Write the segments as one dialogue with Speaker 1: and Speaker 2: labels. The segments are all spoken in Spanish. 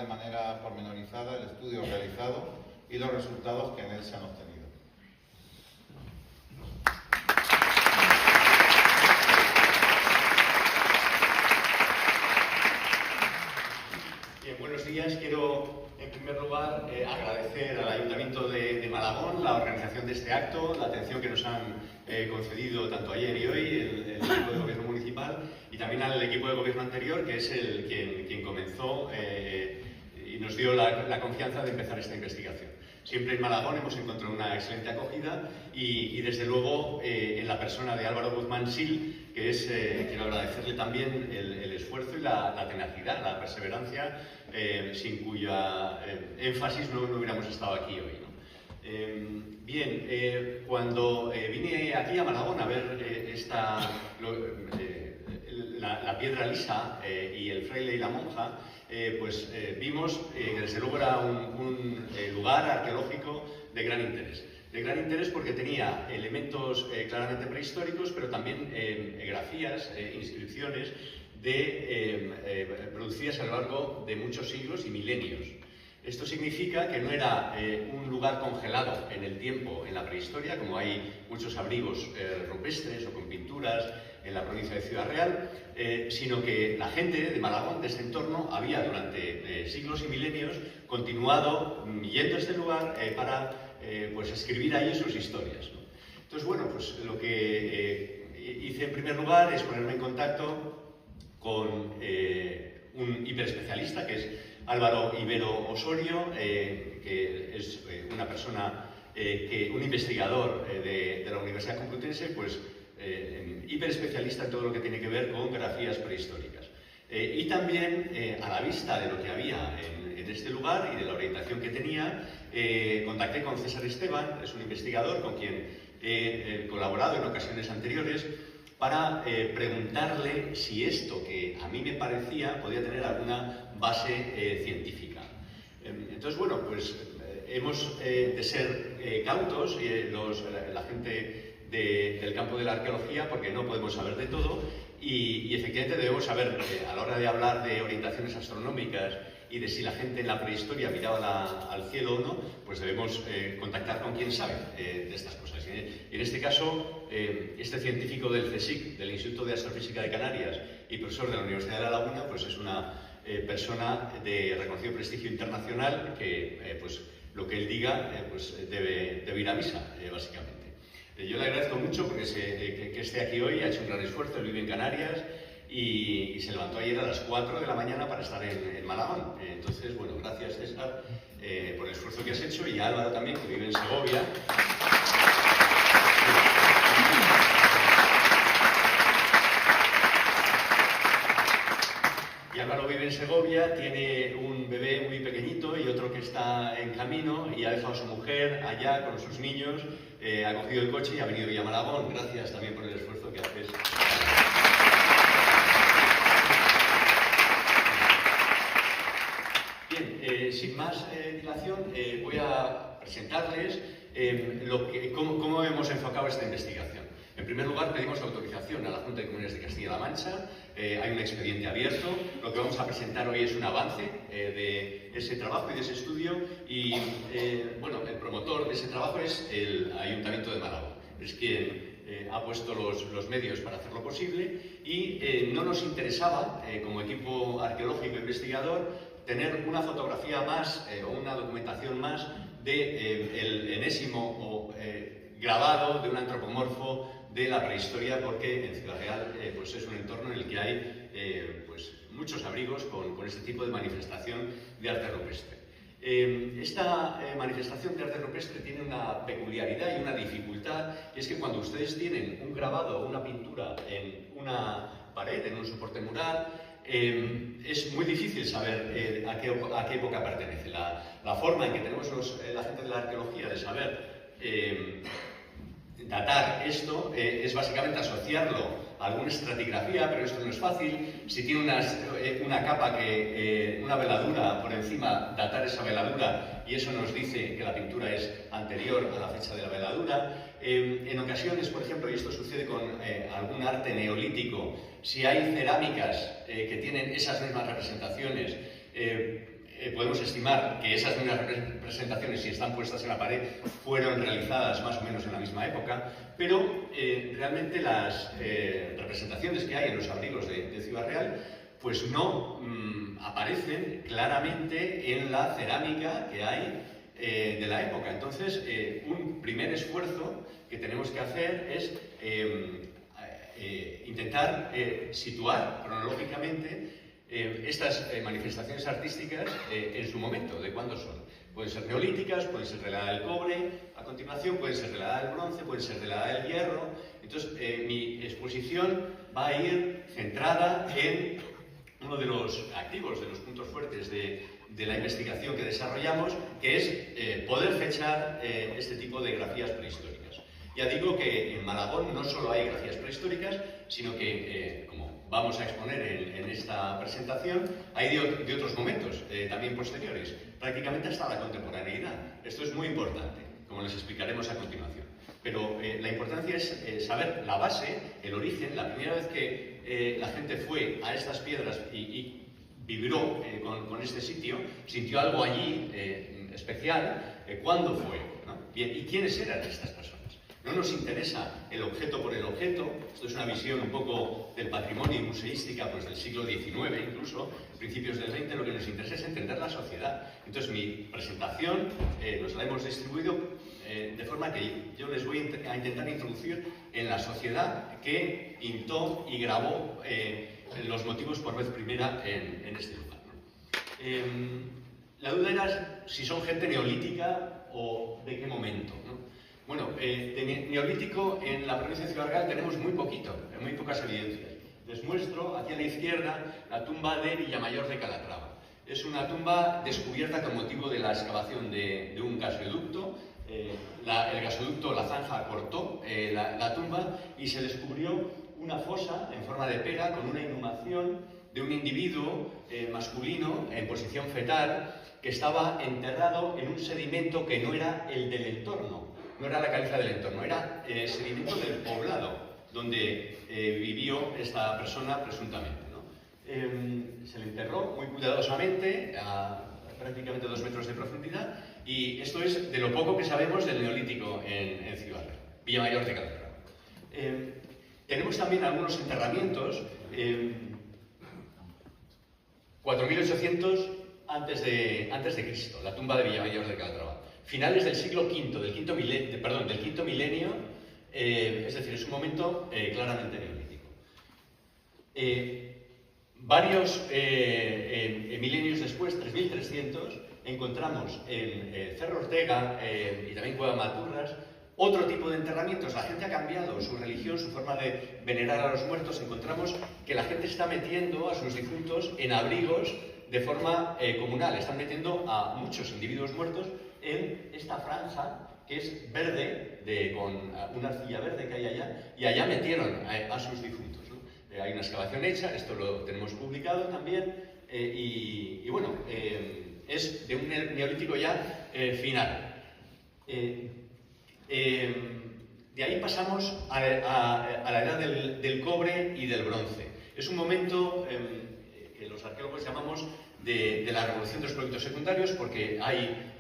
Speaker 1: de manera pormenorizada el estudio realizado y los resultados que en él se han obtenido.
Speaker 2: Bien, buenos días. Quiero, en primer lugar, agradecer al Ayuntamiento de Malagón la organización de este acto, la atención que nos han concedido tanto ayer y hoy el equipo de gobierno municipal, y también al equipo de gobierno anterior, que es quien comenzó y nos dio la confianza de empezar esta investigación. Siempre en Malagón hemos encontrado una excelente acogida y desde luego en la persona de Álvaro Guzmán Sil, que es, quiero agradecerle también el esfuerzo y la tenacidad, la perseverancia, sin cuya énfasis no hubiéramos estado aquí hoy, ¿no? Cuando vine aquí a Malagón a ver la piedra lisa y el fraile y la monja, vimos que desde luego era un lugar arqueológico de gran interés. De gran interés porque tenía elementos claramente prehistóricos, pero también grafías, inscripciones producidas a lo largo de muchos siglos y milenios. Esto significa que no era un lugar congelado en el tiempo, en la prehistoria, como hay muchos abrigos rupestres o con pinturas en la provincia de Ciudad Real, sino que la gente de Malagón, de este entorno, había durante siglos y milenios continuado yendo a este lugar para escribir ahí sus historias, ¿no? Entonces, bueno, pues lo que hice en primer lugar es ponerme en contacto con un hiperespecialista, que es Álvaro Ibero Osorio, que es una persona, un investigador de la Universidad Complutense, hiperespecialista en todo lo que tiene que ver con grafías prehistóricas. Y también, a la vista de lo que había en este lugar y de la orientación que tenía, contacté con César Esteban, es un investigador con quien he colaborado en ocasiones anteriores, para preguntarle si esto que a mí me parecía podía tener alguna base científica. Entonces, bueno, pues hemos de ser cautos, la gente del campo de la arqueología, porque no podemos saber de todo y efectivamente debemos saber, a la hora de hablar de orientaciones astronómicas y de si la gente en la prehistoria miraba al cielo o no, pues debemos contactar con quien sabe de estas cosas. Y en este caso, este científico del CSIC, del Instituto de Astrofísica de Canarias y profesor de la Universidad de La Laguna, pues es una persona de reconocido prestigio internacional que lo que él diga debe ir a misa, básicamente. Yo le agradezco mucho porque que esté aquí hoy, ha hecho un gran esfuerzo, él vive en Canarias y se levantó ayer a las 4 de la mañana para estar en Malagón. Entonces, bueno, gracias César por el esfuerzo que has hecho, y a Álvaro también, que vive en Segovia. Y Álvaro vive en Segovia, tiene un bebé muy pequeñito y otro que está en camino, y ha dejado a su mujer allá con sus niños, ha cogido el coche y ha venido hoy a Malagón. Gracias también por el esfuerzo que haces. Bien, sin más dilación, voy a presentarles cómo hemos enfocado esta investigación. En primer lugar, pedimos autorización a la Junta de Comunidades de Castilla-La Mancha. Hay un expediente abierto. Lo que vamos a presentar hoy es un avance de ese trabajo y de ese estudio. Y el promotor de ese trabajo es el Ayuntamiento de Malagón. Es quien ha puesto los medios para hacerlo posible, y no nos interesaba, como equipo arqueológico investigador, tener una fotografía más o una documentación más del enésimo grabado de un antropomorfo de la prehistoria, porque en Ciudad Real es un entorno en el que hay muchos abrigos con este tipo de manifestación de arte rupestre. Esta manifestación de arte rupestre tiene una peculiaridad y una dificultad, y es que cuando ustedes tienen un grabado o una pintura en una pared, en un soporte mural, es muy difícil saber a qué época pertenece. La forma en que tenemos la gente de la arqueología de saber datar esto es básicamente asociarlo a alguna estratigrafía, pero esto no es fácil. Si tiene una capa, una veladura por encima, datar esa veladura, y eso nos dice que la pintura es anterior a la fecha de la veladura. En ocasiones, por ejemplo, y esto sucede con algún arte neolítico, si hay cerámicas que tienen esas mismas representaciones, podemos estimar que esas mismas representaciones, si están puestas en la pared, fueron realizadas más o menos en la misma época, pero realmente las representaciones que hay en los abrigos de Ciudad Real pues no aparecen claramente en la cerámica que hay de la época. Entonces, un primer esfuerzo que tenemos que hacer es intentar situar cronológicamente estas manifestaciones artísticas en su momento, de cuándo son. Pueden ser neolíticas, pueden ser de la edad del cobre, a continuación pueden ser de la edad del bronce, pueden ser de la edad del hierro. Entonces, mi exposición va a ir centrada en uno de los activos, de los puntos fuertes de la investigación que desarrollamos, que es poder fechar este tipo de grafías prehistóricas. Ya digo que en Malagón no solo hay grafías prehistóricas, sino que, como vamos a exponer en esta presentación, hay de otros momentos, también posteriores, prácticamente hasta la contemporaneidad. Esto es muy importante, como les explicaremos a continuación. Pero la importancia es saber la base, el origen. La primera vez que la gente fue a estas piedras y vibró con este sitio, sintió algo allí especial. ¿Cuándo fue? ¿No? Bien, ¿y quiénes eran estas personas? No nos interesa el objeto por el objeto. Esto es una visión un poco del patrimonio y museística pues, del siglo XIX, incluso, principios del XX. Lo que nos interesa es entender la sociedad. Entonces, mi presentación nos la hemos distribuido de forma que yo les voy a intentar introducir en la sociedad que pintó y grabó los motivos por vez primera en este lugar, ¿no? La duda era si son gente neolítica o de qué momento, ¿no? Bueno, de neolítico en la provincia de Ciudad Real tenemos muy poquito, muy pocas evidencias. Les muestro aquí a la izquierda la tumba de Villamayor de Calatrava. Es una tumba descubierta con motivo de la excavación de un gasoducto. El gasoducto, la zanja, cortó la tumba y se descubrió una fosa en forma de pera con una inhumación de un individuo masculino en posición fetal que estaba enterrado en un sedimento que no era el del entorno, no era la caliza del entorno, era sedimento del poblado donde vivió esta persona presuntamente, ¿no? Se le enterró muy cuidadosamente a prácticamente 2 metros de profundidad. Y esto es de lo poco que sabemos del neolítico en Ciudad Real, Villamayor de Calatrava. Tenemos también algunos enterramientos, 4800 antes de Cristo, la tumba de Villamayor de Calatrava. Finales del siglo V, del quinto milenio, es decir, es un momento claramente neolítico. Varios milenios después, 3300, encontramos en Cerro Ortega y también Cueva Maturras otro tipo de enterramientos. La gente ha cambiado su religión, su forma de venerar a los muertos. Encontramos que la gente está metiendo a sus difuntos en abrigos de forma comunal. Están metiendo a muchos individuos muertos en esta franja que es verde, con una arcilla verde que hay allá, y allá metieron a sus difuntos, ¿no? Hay una excavación hecha, esto lo tenemos publicado también, y bueno, es de un neolítico ya final. De ahí pasamos a la edad del cobre y del bronce. Es un momento que los arqueólogos llamamos de la revolución de los productos secundarios, porque hay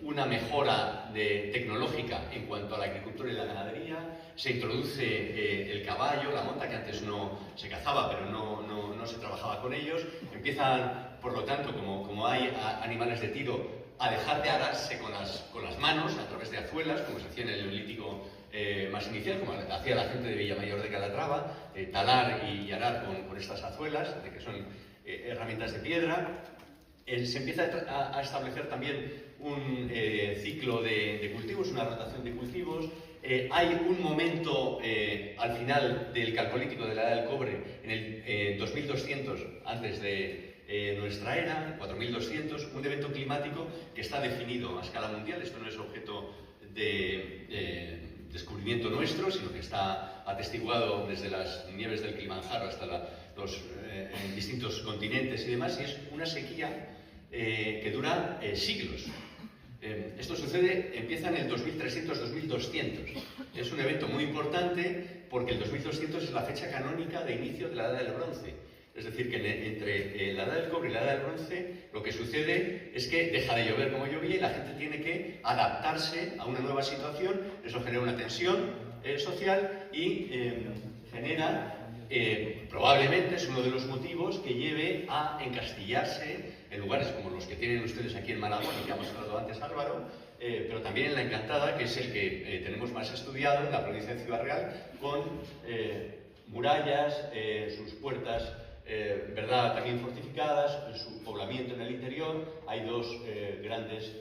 Speaker 2: una mejora tecnológica en cuanto a la agricultura y la ganadería. Se introduce el caballo, la monta, que antes no se cazaba, pero no se trabajaba con ellos. Empiezan, por lo tanto, como hay animales de tiro, a dejar de ararse con las manos a través de azuelas, como se hacía en el neolítico más inicial, como hacía la gente de Villamayor de Calatrava, talar y arar con estas azuelas, que son herramientas de piedra. Se empieza a establecer también un ciclo de cultivos, una rotación de cultivos. Hay un momento al final del calcolítico de la edad del cobre, en el 2200 antes de nuestra era, 4200, un evento climático que está definido a escala mundial. Esto no es objeto de descubrimiento nuestro, sino que está atestiguado desde las nieves del Kilimanjaro hasta los distintos continentes y demás, y es una sequía que dura siglos. Esto empieza en el 2300-2200. Es un evento muy importante porque el 2200 es la fecha canónica de inicio de la Edad del Bronce. Es decir, que entre la edad del cobre y la edad del bronce lo que sucede es que deja de llover como llovía y la gente tiene que adaptarse a una nueva situación. Eso genera una tensión social y genera, probablemente es uno de los motivos que lleve a encastillarse en lugares como los que tienen ustedes aquí en Malagón y que ha mostrado antes Álvaro, pero también en La Encantada, que es el que tenemos más estudiado en la provincia de Ciudad Real, con murallas, sus puertas ¿verdad? También fortificadas, su poblamiento en el interior. Hay dos grandes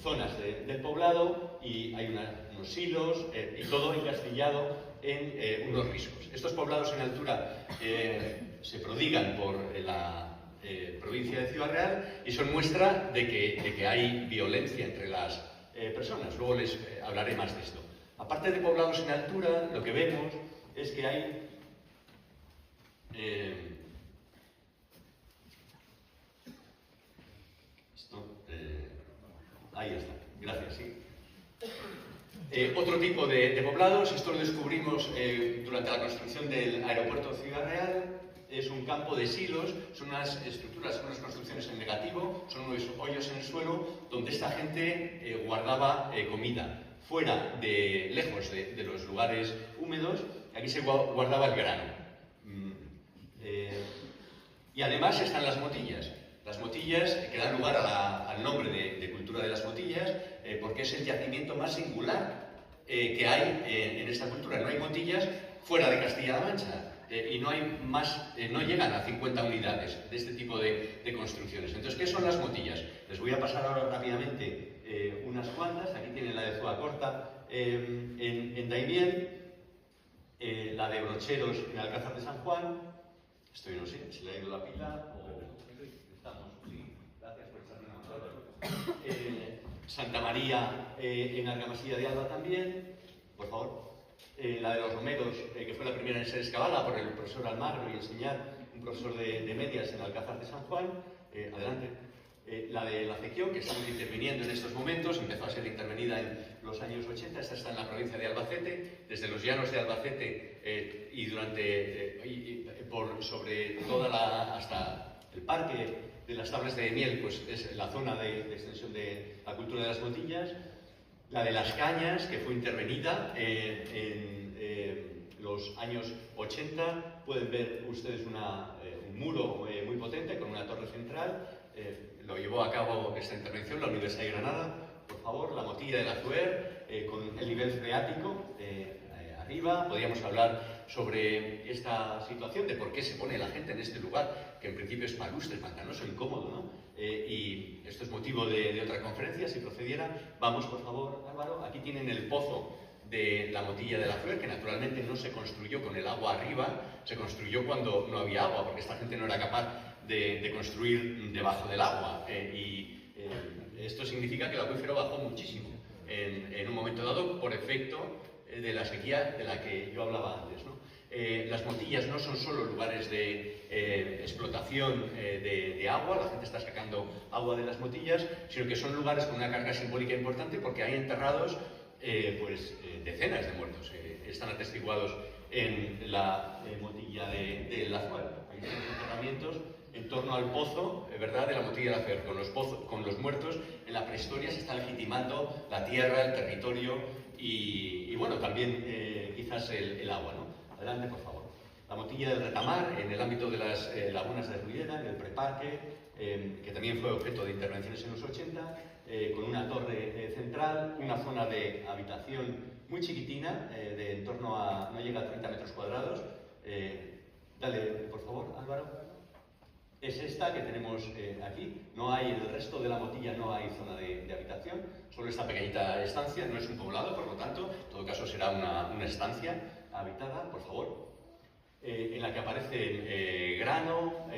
Speaker 2: zonas del poblado y hay unos silos y todo encastillado en unos riscos. Estos poblados en altura se prodigan por la provincia de Ciudad Real y son muestra de que hay violencia entre las personas. Luego les hablaré más de esto. Aparte de poblados en altura, lo que vemos es que hay ahí está, gracias, sí. Otro tipo de poblados, esto lo descubrimos durante la construcción del aeropuerto de Ciudad Real. Es un campo de silos, son unas estructuras, son unas construcciones en negativo, son unos hoyos en el suelo donde esta gente guardaba comida. Fuera, lejos de los lugares húmedos, aquí se guardaba el grano. Y además están las motillas. Las motillas que dan lugar al nombre de cultura de las motillas, porque es el yacimiento más singular que hay en esta cultura. No hay motillas fuera de Castilla-La Mancha y no hay más, no llegan a 50 unidades de este tipo de construcciones. Entonces, ¿qué son las motillas? Les voy a pasar ahora rápidamente unas cuantas. Aquí tienen la de Zuacorta en Daimiel, la de Brocheros en Alcázar de San Juan. Esto yo no sé si le ha ido la pila o estamos. Sí, gracias por estar Santa María en Argamasilla de Alba también, por favor. La de los Romeros, que fue la primera en ser excavada por el profesor Almagro y enseñar, un profesor de medias en Alcázar de San Juan. Adelante. La de la Cequión, que estamos interviniendo en estos momentos, empezó a ser intervenida en los años 80, esta está en la provincia de Albacete, desde los llanos de Albacete y sobre toda hasta el parque de las Tablas de Miel, pues es la zona de extensión de la cultura de las motillas. La de las Cañas, que fue intervenida en los años 80, pueden ver ustedes un muro muy potente con una torre central. Lo llevó a cabo esta intervención la Universidad de Granada. Por favor, la motilla del Azuer, con el nivel freático arriba. Podríamos hablar sobre esta situación de por qué se pone la gente en este lugar, que en principio es palustre, pantanoso, incómodo, ¿no? Y esto es motivo de otra conferencia, si procediera. Vamos, por favor, Álvaro. Aquí tienen el pozo de la motilla del Azuer, que naturalmente no se construyó con el agua arriba, se construyó cuando no había agua, porque esta gente no era capaz de construir debajo del agua. Esto significa que el acuífero bajó muchísimo en un momento dado por efecto de la sequía de la que yo hablaba antes, ¿no? Las motillas no son solo lugares de explotación de agua, la gente está sacando agua de las motillas, sino que son lugares con una carga simbólica importante porque hay enterrados decenas de muertos. Están atestiguados en la motilla del Azuer. Hay muchos enterramientos en torno al pozo, ¿verdad?, de la motilla del Azuer. Con los muertos, en la prehistoria se está legitimando la tierra, el territorio y bueno, también quizás el agua, ¿no? Adelante, por favor. La motilla del Retamar, en el ámbito de las lagunas de Ruidera, en el preparque, que también fue objeto de intervenciones en los 80, con una torre central, una zona de habitación muy chiquitina, de en torno a, no llega a 30 metros cuadrados. Dale, por favor, Álvaro. Es esta que tenemos aquí. No hay, en el resto de la motilla no hay zona de habitación, solo esta pequeñita estancia. No es un poblado, por lo tanto, en todo caso será una estancia habitada, por favor, en la que aparece grano,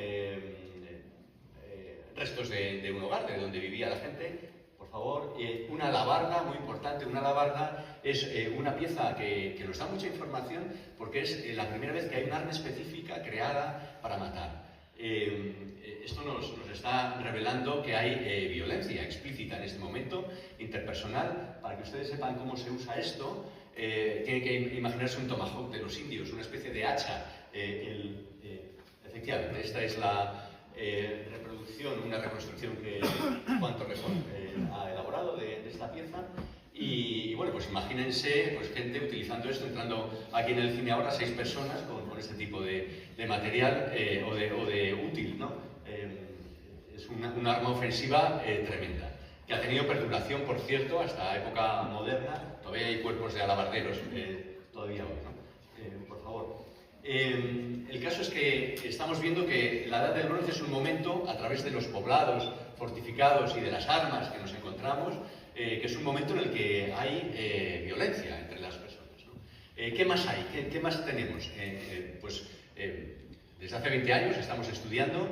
Speaker 2: restos de un hogar, de donde vivía la gente. Por favor, una alabarda, muy importante. Una alabarda es una pieza que nos da mucha información porque es la primera vez que hay un arma específica creada para matar. Esto nos está revelando que hay violencia explícita en este momento, interpersonal. Para que ustedes sepan cómo se usa esto, tienen que imaginarse un tomahawk de los indios, una especie de hacha. efectivamente, esta es la una reconstrucción que Juan Torrejón ha elaborado de esta pieza. Y bueno, pues imagínense pues, gente utilizando esto, entrando aquí en el cine ahora 6 personas con este tipo de material o de útil, ¿no? Es un arma ofensiva tremenda, que ha tenido perduración, por cierto, hasta época moderna. Todavía hay cuerpos de alabarderos, todavía hoy, ¿no? Por favor. El caso es que estamos viendo que la Edad del Bronce es un momento, a través de los poblados fortificados y de las armas que nos encontramos, que es un momento en el que hay violencia entre las personas, ¿no? ¿Qué más hay? ¿Qué más tenemos? Desde hace 20 años estamos estudiando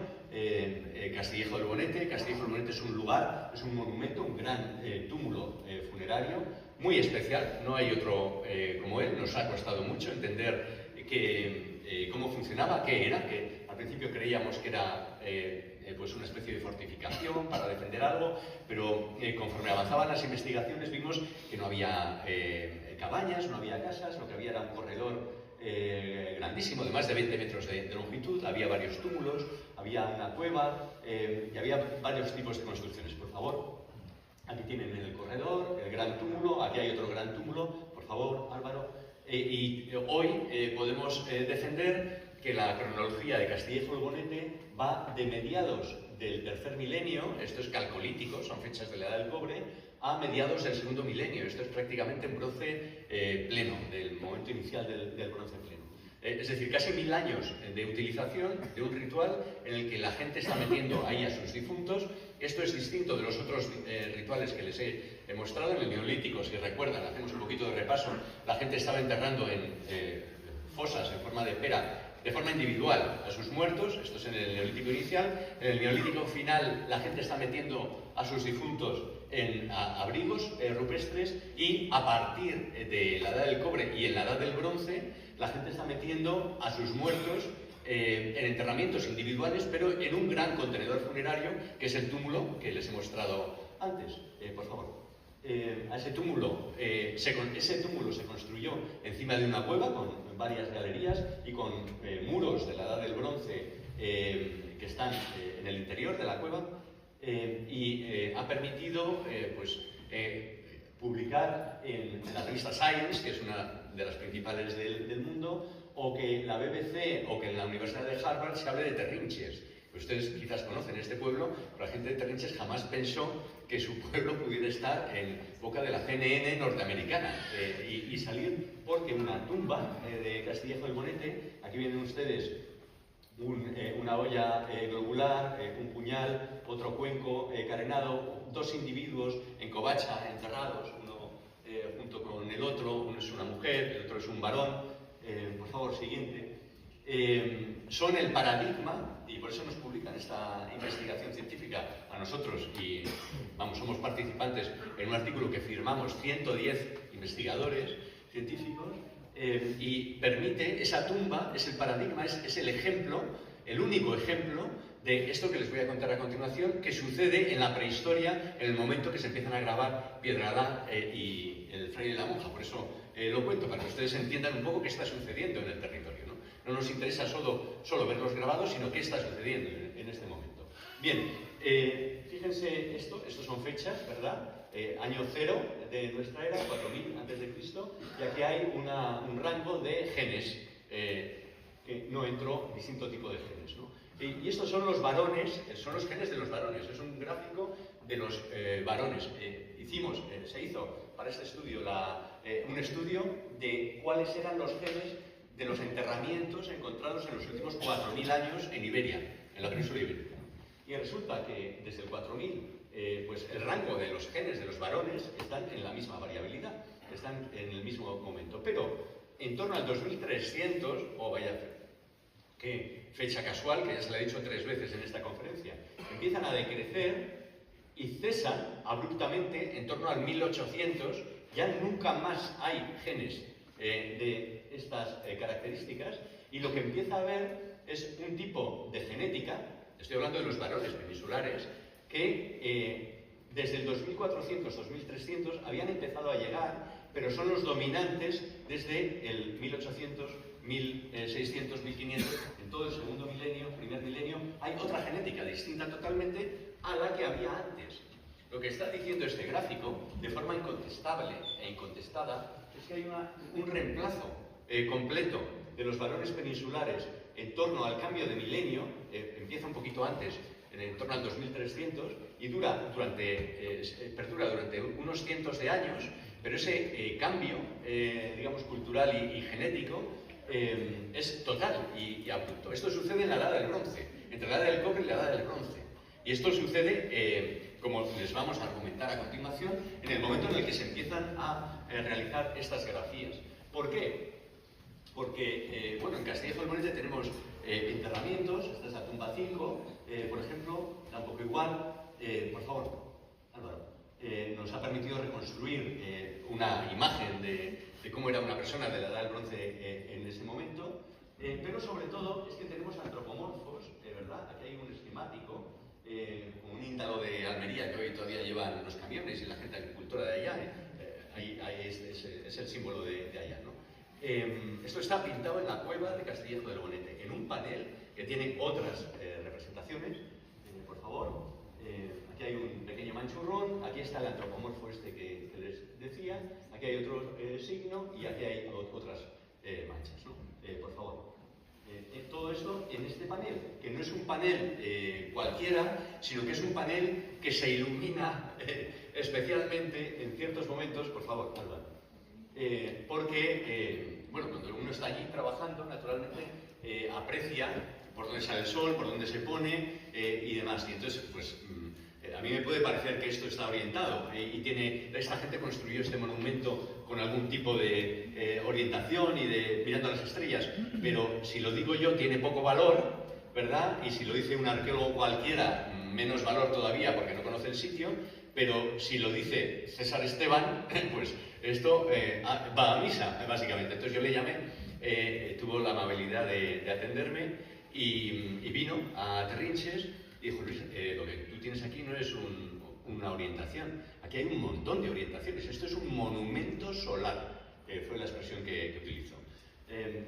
Speaker 2: Castillejo del Bonete. Castillejo del Bonete es un lugar, es un monumento, un gran túmulo funerario, muy especial. No hay otro como él. Nos ha costado mucho entender cómo funcionaba, qué era, que al principio creíamos que era pues una especie de fortificación para defender algo, pero conforme avanzaban las investigaciones vimos que no había cabañas, no había casas, lo que había era un corredor grandísimo, de más de 20 metros de longitud, había varios túmulos, había una cueva y había varios tipos de construcciones. Por favor, aquí tienen el corredor, el gran túmulo, aquí hay otro gran túmulo, por favor, Álvaro. Y hoy podemos defender que la cronología de Castillejo del Bonete va de mediados del tercer milenio, esto es calcolítico, son fechas de la Edad del Cobre, a mediados del segundo milenio, esto es prácticamente en bronce pleno, del momento inicial del bronce pleno. Es decir, casi 1000 años de utilización de un ritual en el que la gente está metiendo ahí a sus difuntos. Esto es distinto de los otros rituales que les he mostrado. En el Neolítico, si recuerdan, hacemos un poquito de repaso, la gente estaba enterrando en fosas en forma de pera, de forma individual, a sus muertos. Esto es en el Neolítico inicial. En el Neolítico final, la gente está metiendo a sus difuntos en abrigos rupestres, y a partir de la Edad del Cobre y en la Edad del Bronce, la gente está metiendo a sus muertos en enterramientos individuales, pero en un gran contenedor funerario, que es el túmulo que les he mostrado antes. Por favor. A ese túmulo se construyó encima de una cueva con varias galerías y con muros de la Edad del Bronce que están en el interior de la cueva, y ha permitido publicar en la revista Science, que es una de las principales del mundo, o que la BBC o que en la Universidad de Harvard se hable de Terrinches. Ustedes quizás conocen este pueblo, pero la gente de Terrinches jamás pensó que su pueblo pudiera estar en boca de la CNN norteamericana y salir, porque una tumba de Castillejo del Bonete, aquí vienen ustedes una olla globular, un puñal, otro cuenco carenado, 2 individuos en covacha enterrados, uno junto con el otro, uno es una mujer, el otro es un varón. Por favor, siguiente. Son el paradigma, y por eso nos publican esta investigación científica a nosotros, y vamos, somos participantes en un artículo que firmamos 110 investigadores científicos, y permite, esa tumba es el paradigma, es el ejemplo, el único ejemplo de esto que les voy a contar a continuación, que sucede en la prehistoria, en el momento que se empiezan a grabar Piedralá y el fraile y la monja. Por eso lo cuento, para que ustedes entiendan un poco qué está sucediendo en el territorio, ¿no? No nos interesa solo ver los grabados, sino qué está sucediendo en este momento. Bien, fíjense estos son fechas, ¿verdad? Año 0 de nuestra era, 4000 a.C., y aquí hay un rango de genes, que no entró distinto tipo de genes, ¿no? Y estos son los varones, son los genes de los varones, es un gráfico de los varones. Se hizo para este estudio un estudio de cuáles eran los genes de los enterramientos encontrados en los últimos 4000 años en Iberia, en la península ibérica. Y resulta que desde el 4000, pues el rango de los genes de los varones están en la misma variabilidad, están en el mismo momento. Pero en torno al 2300, qué fecha casual, que ya se le ha dicho 3 veces en esta conferencia, empiezan a decrecer y cesan abruptamente en torno al 1800. Ya nunca más hay genes de estas características, y lo que empieza a haber es un tipo de genética, estoy hablando de los varones peninsulares, que desde el 2400-2300 habían empezado a llegar, pero son los dominantes desde el 1800-1900. 1600, 1500, en todo el segundo milenio, primer milenio, hay otra genética distinta totalmente a la que había antes. Lo que está diciendo este gráfico, de forma incontestable e incontestada, es que hay un reemplazo completo de los valores peninsulares en torno al cambio de milenio, empieza un poquito antes, en torno al 2300, y perdura durante unos cientos de años, pero ese cambio, digamos, cultural y genético es total y abrupto. Esto sucede en la Edad del Bronce, entre la Edad del Cobre y la Edad del Bronce. Y esto sucede, como les vamos a argumentar a continuación, en el momento en el que se empiezan a realizar estas grafías. ¿Por qué? Porque, bueno, en Castillejo del Bonete tenemos enterramientos, esta es la tumba 5, por ejemplo, tampoco igual, por favor, Álvaro, nos ha permitido reconstruir una imagen de cómo era una persona de la Edad del Bronce en ese momento, pero sobre todo es que tenemos antropomorfos, ¿verdad? Aquí hay un esquemático, con un índalo de Almería que hoy todavía llevan los camiones y la gente agricultora de allá, ahí es el símbolo de allá, ¿no? Esto está pintado en la cueva de Castillejo del Bonete, en un panel que tiene otras representaciones. Por favor, aquí hay un pequeño manchurrón, aquí está el antropomorfo este que les decía, aquí hay otro signo y aquí hay otras manchas, ¿no? Por favor. Todo esto en este panel, que no es un panel cualquiera, sino que es un panel que se ilumina especialmente en ciertos momentos. Por favor, Álvaro. Porque, bueno, cuando uno está allí trabajando, naturalmente aprecia por dónde sale el sol, por dónde se pone y demás. Y entonces, pues, a mí me puede parecer que esto está orientado y esta gente construyó este monumento con algún tipo de orientación y de mirando a las estrellas, pero si lo digo yo tiene poco valor, ¿verdad? Y si lo dice un arqueólogo cualquiera, menos valor todavía porque no conoce el sitio, pero si lo dice César Esteban, pues esto va a misa, básicamente. Entonces yo le llamé, tuvo la amabilidad de atenderme y vino a Terrinches y dijo: Luis, lo que tú tienes aquí no es una orientación, aquí hay un montón de orientaciones, esto es un monumento solar, fue la expresión que utilizó.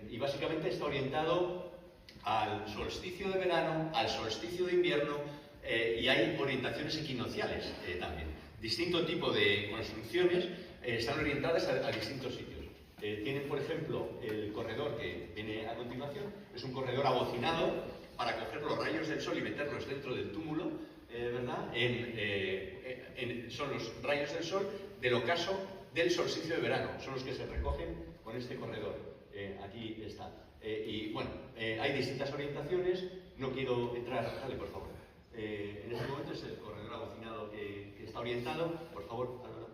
Speaker 2: Y básicamente está orientado al solsticio de verano, al solsticio de invierno, y hay orientaciones equinocciales también. Distinto tipo de construcciones están orientadas a distintos sitios. Tienen, por ejemplo, el corredor que viene a continuación, es un corredor abocinado para coger los rayos del sol y meterlos dentro del túmulo, ¿verdad? Son los rayos del sol del ocaso del solsticio de verano, son los que se recogen con este corredor. Aquí está. Y bueno, hay distintas orientaciones, no quiero entrar. Dale, por favor. En este momento es el corredor abocinado que está orientado. Por favor, Álvaro.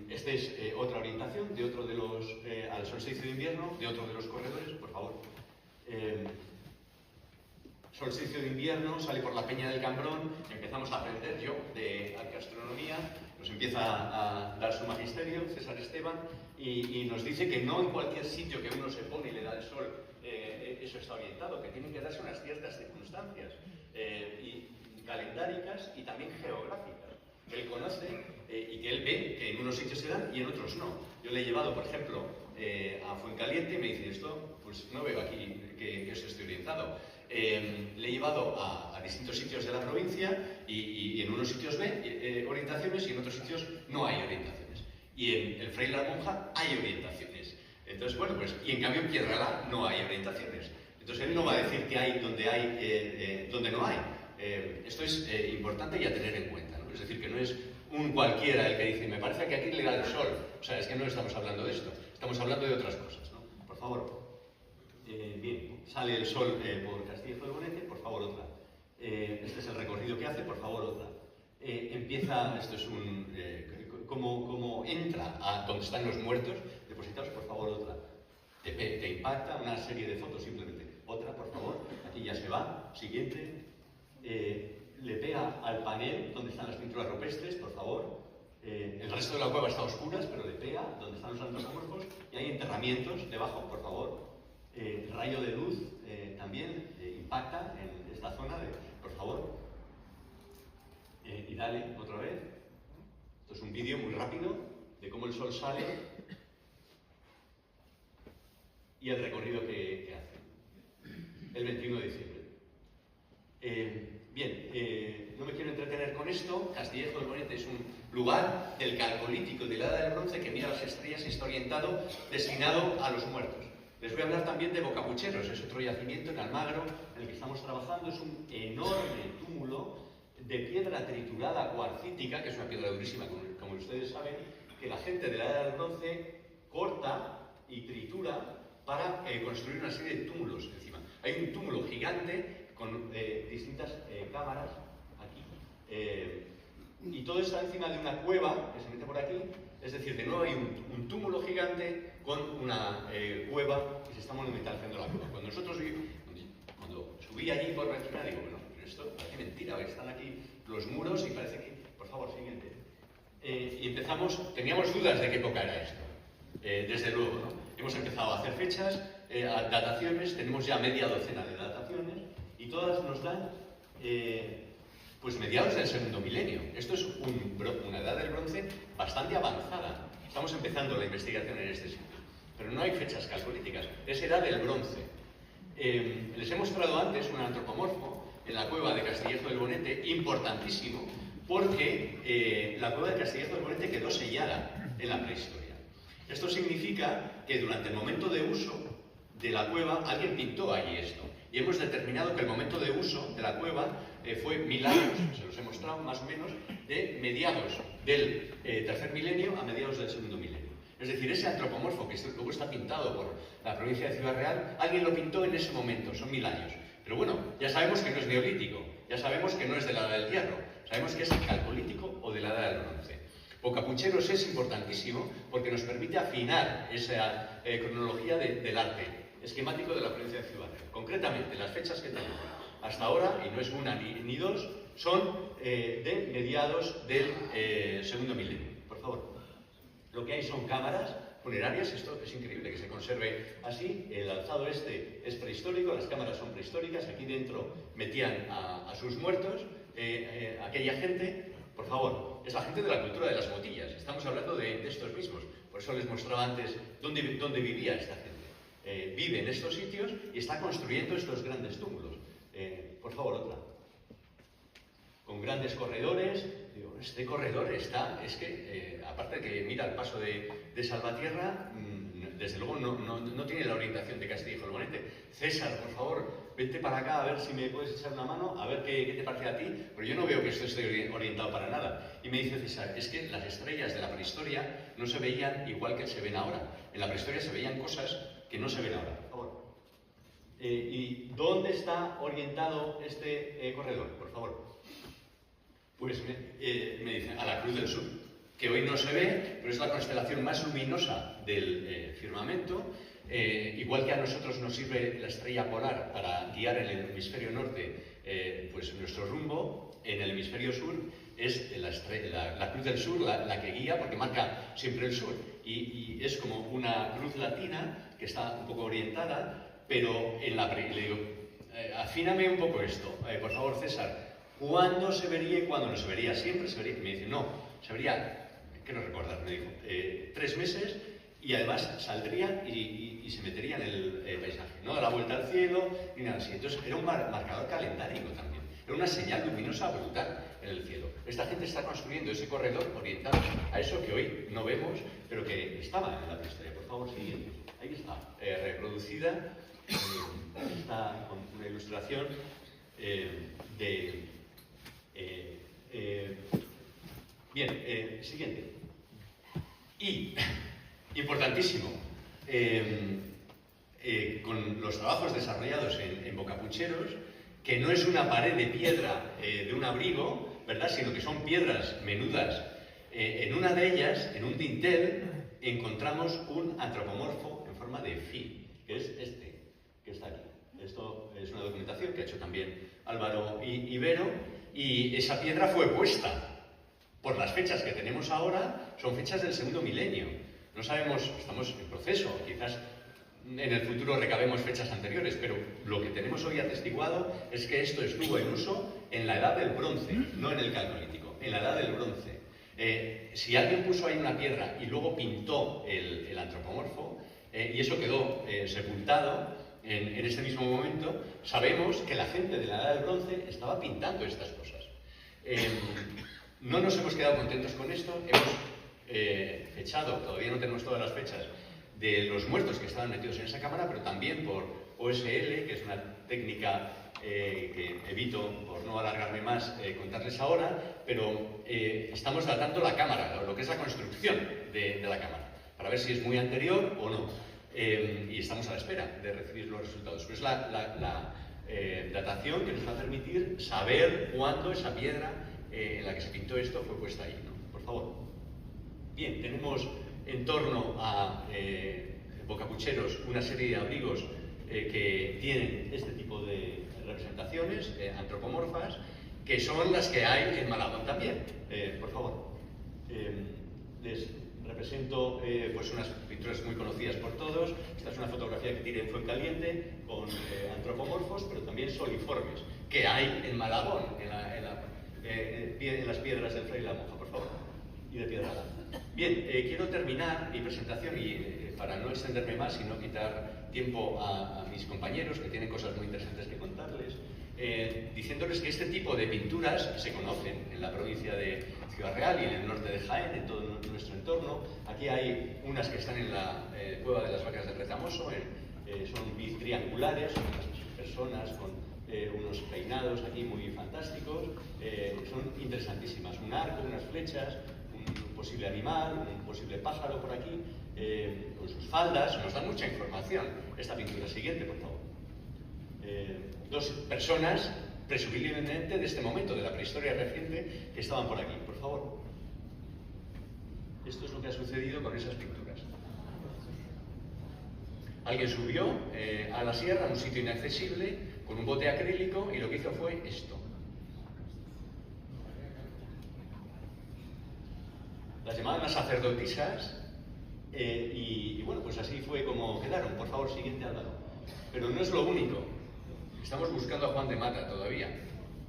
Speaker 2: Esta es otra orientación de otro de los, al solsticio de invierno, de otro de los corredores, por favor. Solsticio de invierno, sale por la Peña del Cambrón, empezamos a aprender yo de arqueastronomía, nos empieza a dar su magisterio, César Esteban, y nos dice que no en cualquier sitio que uno se pone y le da el sol, eso está orientado, que tienen que darse unas ciertas circunstancias y calendáricas y también geográficas, que él conoce y que él ve que en unos sitios se dan y en otros no. Yo le he llevado, por ejemplo, a Fuencaliente y me dice: esto, pues no veo aquí que eso esté orientado. Le he llevado a distintos sitios de la provincia y en unos sitios ve orientaciones y en otros sitios no hay orientaciones. Y en el Fraile la Monja hay orientaciones. Entonces, bueno, pues, y en cambio en Piedra no hay orientaciones. Entonces él no va a decir que hay donde no hay. Esto es importante y a tener en cuenta, ¿no? Es decir, que no es un cualquiera el que dice: me parece que aquí le da el sol. O sea, es que no estamos hablando de esto, estamos hablando de otras cosas, ¿no? Por favor. Bien, sale el sol por Castillejo del Bonete, por favor, otra. Este es el recorrido que hace, por favor, otra. Empieza, esto es como entra a donde están los muertos depositados, por favor, otra. Te impacta una serie de fotos simplemente. Otra, por favor, aquí ya se va. Siguiente. Le pega al panel donde están las pinturas rupestres, por favor. El resto de la cueva está a oscuras, pero le pega donde están los antropomorfos y hay enterramientos debajo, por favor. Rayo de luz también impacta en esta zona, por favor. Y dale otra vez. Esto es un vídeo muy rápido de cómo el sol sale y el recorrido que hace el 21 de diciembre. No me quiero entretener con esto. Castillejo del Bonete es un lugar del Calcolítico de la Edad del Bronce que mira las estrellas y está orientado, destinado a los muertos. Les voy a hablar también de Bocapucheros, es otro yacimiento en Almagro en el que estamos trabajando. Es un enorme túmulo de piedra triturada cuarcítica, que es una piedra durísima, como ustedes saben, que la gente de la Edad del Bronce corta y tritura para construir una serie de túmulos encima. Hay un túmulo gigante con distintas cámaras aquí, y todo está encima de una cueva que se mete por aquí. Es decir, de nuevo hay un túmulo gigante con una cueva que se está monumentalizando la cueva. Cuando subí allí por la esquina, digo, bueno, pero esto parece mentira, están aquí los muros y parece que... Por favor, siguiente. Y empezamos, teníamos dudas de qué época era esto, desde luego, ¿no? Hemos empezado a hacer fechas, dataciones, tenemos ya media docena de dataciones y todas nos dan pues mediados del segundo milenio. Esto es una edad del bronce bastante avanzada. Estamos empezando la investigación en este sitio, pero no hay fechas calcolíticas, es edad del bronce. Les he mostrado antes un antropomorfo en la cueva de Castillejo del Bonete, importantísimo, porque la cueva de Castillejo del Bonete quedó sellada en la prehistoria. Esto significa que durante el momento de uso de la cueva alguien pintó allí esto, y hemos determinado que el momento de uso de la cueva fue 1000 años, se los he mostrado más o menos, de mediados del tercer milenio a mediados del segundo milenio. Es decir, ese antropomorfo que luego está pintado por la provincia de Ciudad Real, alguien lo pintó en ese momento, son 1000 años. Pero bueno, ya sabemos que no es neolítico, ya sabemos que no es de la edad del hierro, sabemos que es calcolítico o de la edad del bronce. Bocapucheros es importantísimo porque nos permite afinar esa cronología del arte esquemático de la provincia de Ciudad Real. Concretamente, las fechas que tenemos hasta ahora, y no es una ni dos, son de mediados del segundo milenio. Por favor. Lo que hay son cámaras funerarias, esto es increíble que se conserve así. El alzado este es prehistórico, las cámaras son prehistóricas, aquí dentro metían a sus muertos, aquella gente. Por favor, es la gente de la cultura de las botillas, estamos hablando de estos mismos, por eso les mostraba antes dónde vivía esta gente. Vive en estos sitios y está construyendo estos grandes túmulos. Por favor, otra. Con grandes corredores. Digo, este corredor está, es que, aparte de que mira el paso de Salvatierra, desde luego no tiene la orientación de Castillejo del Bonete. César, por favor, vente para acá a ver si me puedes echar una mano, a ver qué te parece a ti, pero yo no veo que esto esté orientado para nada. Y me dice César, es que las estrellas de la prehistoria no se veían igual que se ven ahora. En la prehistoria se veían cosas que no se ven ahora. Por favor. ¿Y dónde está orientado este corredor? Por favor. Pues me dicen, a la Cruz del Sur, que hoy no se ve, pero es la constelación más luminosa del firmamento. Igual que a nosotros nos sirve la estrella polar para guiar en el hemisferio norte pues nuestro rumbo, en el hemisferio sur es la Cruz del Sur la que guía, porque marca siempre el sur. Y es como una cruz latina que está un poco orientada, pero le digo, afíname un poco esto, por favor, César. ¿Cuándo se vería y cuándo no se vería? Siempre se vería. Me dice, no, se vería, quiero recordar, me dijo, 3 meses y además saldría y se metería en el paisaje. No da la vuelta al cielo ni nada así. Entonces era un marcador calendárico también. Era una señal luminosa brutal en el cielo. Esta gente está construyendo ese corredor orientado a eso que hoy no vemos, pero que estaba en la prehistoria. Por favor, siguiente. Ahí está, reproducida. Está con una ilustración bien, siguiente. Y, importantísimo, con los trabajos desarrollados en Bocapucheros, que no es una pared de piedra de un abrigo, ¿verdad?, sino que son piedras menudas. En una de ellas, en un dintel, encontramos un antropomorfo en forma de phi, que es este, que está aquí. Esto es una documentación que ha hecho también Álvaro Ibero, y esa piedra fue puesta. Por las fechas que tenemos ahora, son fechas del segundo milenio. No sabemos, estamos en proceso, quizás en el futuro recabemos fechas anteriores, pero lo que tenemos hoy atestiguado es que esto estuvo en uso en la edad del bronce, no en el calcolítico, en la edad del bronce. Si alguien puso ahí una piedra y luego pintó el antropomorfo, y eso quedó sepultado en este mismo momento. Sabemos que la gente de la Edad del Bronce estaba pintando estas cosas. No nos hemos quedado contentos con esto, hemos fechado, todavía no tenemos todas las fechas, de los muertos que estaban metidos en esa cámara, pero también por OSL, que es una técnica que evito, por no alargarme más, contarles ahora, pero estamos datando la cámara, lo que es la construcción de la cámara, para ver si es muy anterior o no. Y estamos a la espera de recibir los resultados. Pero es la datación que nos va a permitir saber cuándo esa piedra en la que se pintó esto fue puesta ahí, ¿no? Por favor. Bien, tenemos en torno a Bocapucheros una serie de abrigos que tienen este tipo de representaciones antropomorfas, que son las que hay en Malagón también. Por favor. Les represento pues unas pinturas muy conocidas por todos. Esta es una fotografía que tiré en Fuencaliente con antropomorfos, pero también soliformes, que hay en Malagón, en las piedras del Fray La Monja, por favor, y de Piedralá. Bien, quiero terminar mi presentación y para no extenderme más y no quitar tiempo a mis compañeros, que tienen cosas muy interesantes que contarles, diciéndoles que este tipo de pinturas se conocen en la provincia de Ciudad Real y en el norte de Jaén, en todo nuestro entorno. Aquí hay unas que están en la cueva de las Vacas del Retamoso, son bitriangulares, son unas personas con unos peinados aquí muy fantásticos, son interesantísimas. Un arco, unas flechas, un posible animal, un posible pájaro por aquí, con sus faldas. Nos da mucha información esta pintura. Siguiente, por favor. Dos personas, presumiblemente de este momento, de la prehistoria reciente, que estaban por aquí. Por favor. Esto es lo que ha sucedido con esas pinturas. Alguien subió a la sierra, a un sitio inaccesible, con un bote acrílico, y lo que hizo fue esto. Las llamaban las sacerdotisas, y bueno, pues así fue como quedaron. Por favor, siguiente, Álvaro. Pero no es lo único. Estamos buscando a Juan de Mata todavía.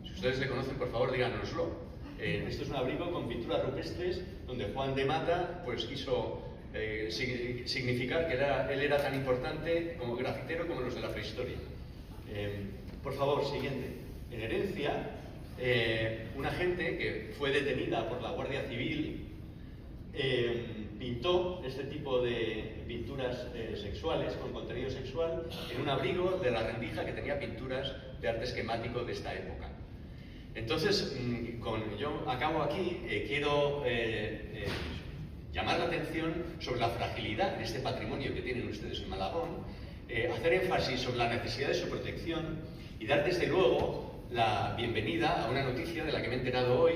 Speaker 2: Si ustedes le conocen, por favor, díganoslo. Esto es un abrigo con pinturas rupestres donde Juan de Mata pues quiso significar que él era tan importante como grafitero como los de la prehistoria. Por favor, siguiente. En Herencia, una gente que fue detenida por la Guardia Civil pintó este tipo de pinturas sexuales, con contenido sexual, en un abrigo de la Rendija que tenía pinturas de arte esquemático de esta época. Entonces, yo acabo aquí, quiero llamar la atención sobre la fragilidad de este patrimonio que tienen ustedes en Malagón, hacer énfasis sobre la necesidad de su protección y dar desde luego la bienvenida a una noticia de la que me he enterado hoy,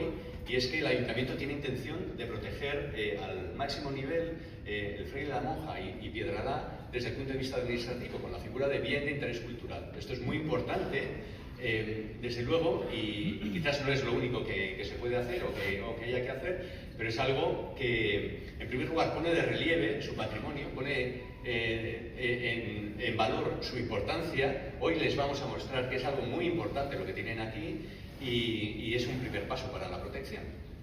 Speaker 2: y es que el Ayuntamiento tiene intención de proteger al máximo nivel el Fray La Monja y Piedralá desde el punto de vista administrativo, con la figura de bien de interés cultural. Esto es muy importante, desde luego, y quizás no es lo único que se puede hacer o que haya que hacer, pero es algo que, en primer lugar, pone de relieve su patrimonio, pone en valor su importancia. Hoy les vamos a mostrar que es algo muy importante lo que tienen aquí, y es un primer paso para la protección.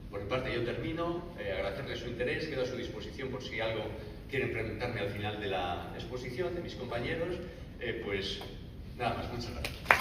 Speaker 2: Por mi parte yo termino, agradecerles su interés, quedo a su disposición por si algo quieren preguntarme al final de la exposición de mis compañeros. Pues nada más, muchas gracias.